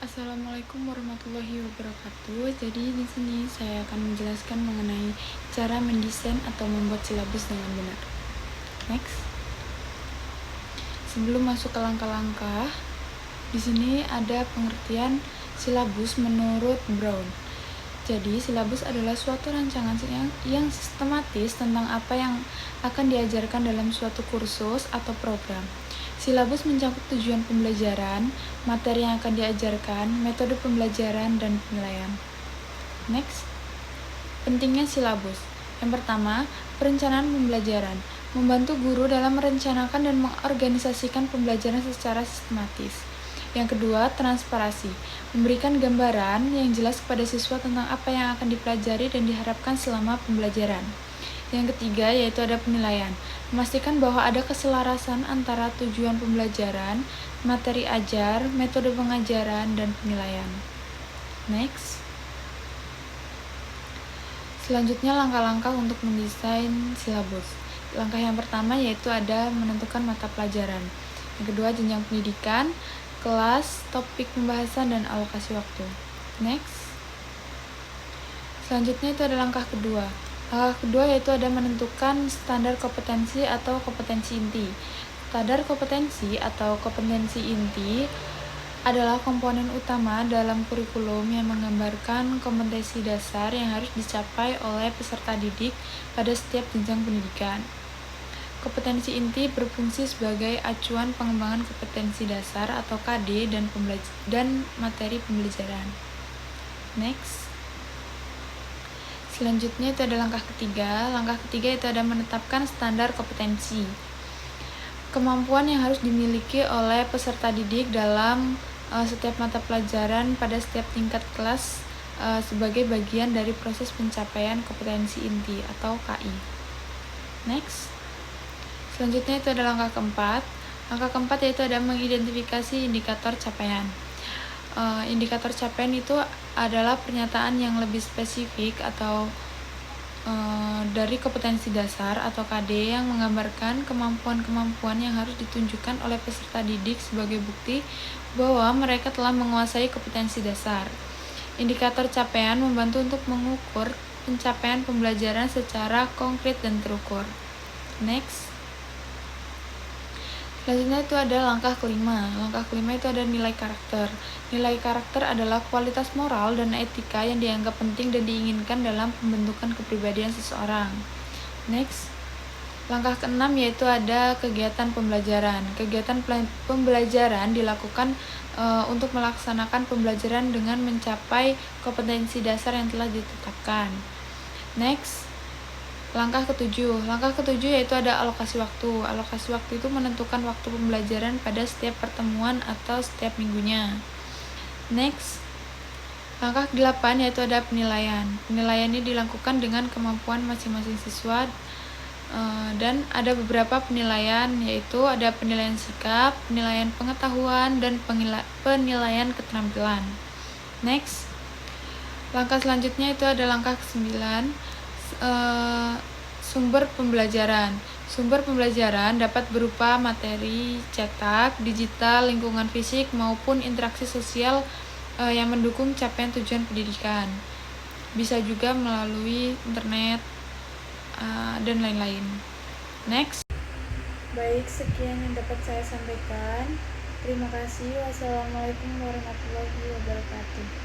Assalamualaikum warahmatullahi wabarakatuh. Jadi di sini saya akan menjelaskan mengenai cara mendesain atau membuat silabus dengan benar. Next. Sebelum masuk ke langkah-langkah, di sini ada pengertian silabus menurut Brown. Jadi, silabus adalah suatu rancangan yang sistematis tentang apa yang akan diajarkan dalam suatu kursus atau program. Silabus mencakup tujuan pembelajaran, materi yang akan diajarkan, metode pembelajaran, dan penilaian. Next, pentingnya silabus. Yang pertama, perencanaan pembelajaran. Membantu guru dalam merencanakan dan mengorganisasikan pembelajaran secara sistematis. Yang kedua, transparansi. Memberikan gambaran yang jelas kepada siswa tentang apa yang akan dipelajari dan diharapkan selama pembelajaran. Yang ketiga, yaitu ada penilaian. Memastikan bahwa ada keselarasan antara tujuan pembelajaran, materi ajar, metode pengajaran, dan penilaian. Next. Selanjutnya, langkah-langkah untuk mendesain silabus. Langkah yang pertama yaitu ada menentukan mata pelajaran. Yang kedua, jenjang pendidikan, kelas, topik pembahasan, dan alokasi waktu. Next. Selanjutnya itu ada langkah kedua. Langkah kedua yaitu ada menentukan standar kompetensi atau kompetensi inti. Standar kompetensi atau kompetensi inti adalah komponen utama dalam kurikulum yang menggambarkan kompetensi dasar yang harus dicapai oleh peserta didik pada setiap jenjang pendidikan. Kompetensi inti berfungsi sebagai acuan pengembangan kompetensi dasar atau KD dan materi pembelajaran. Next. Selanjutnya itu ada langkah ketiga. Langkah ketiga itu ada menetapkan standar kompetensi. Kemampuan yang harus dimiliki oleh peserta didik dalam setiap mata pelajaran pada setiap tingkat kelas sebagai bagian dari proses pencapaian kompetensi inti atau KI. Next. Selanjutnya itu ada langkah keempat. Langkah keempat yaitu ada mengidentifikasi indikator capaian. Indikator capaian itu adalah pernyataan yang lebih spesifik atau dari kompetensi dasar atau KD yang menggambarkan kemampuan-kemampuan yang harus ditunjukkan oleh peserta didik sebagai bukti bahwa mereka telah menguasai kompetensi dasar. Indikator capaian membantu untuk mengukur pencapaian pembelajaran secara konkret dan terukur. Next. Selanjutnya itu ada langkah kelima. Langkah kelima itu ada nilai karakter. Nilai karakter adalah kualitas moral dan etika yang dianggap penting dan diinginkan dalam pembentukan kepribadian seseorang. Next. Langkah keenam yaitu ada kegiatan pembelajaran. Kegiatan pembelajaran dilakukan untuk melaksanakan pembelajaran dengan mencapai kompetensi dasar yang telah ditetapkan. Next. Langkah ketujuh yaitu ada alokasi waktu. Alokasi waktu itu menentukan waktu pembelajaran pada setiap pertemuan atau setiap minggunya. Next. Langkah ke-8 yaitu ada penilaian. Penilaian ini dilakukan dengan kemampuan masing-masing siswa dan ada beberapa penilaian yaitu ada penilaian sikap, penilaian pengetahuan, dan penilaian keterampilan. Next. Langkah selanjutnya itu ada langkah ke-9. Sumber pembelajaran. Sumber pembelajaran dapat berupa materi cetak, digital, lingkungan fisik, maupun interaksi sosial yang mendukung capaian tujuan pendidikan. Bisa juga melalui internet dan lain-lain. Next. Baik, sekian yang dapat saya sampaikan. Terima kasih. Wassalamualaikum warahmatullahi wabarakatuh.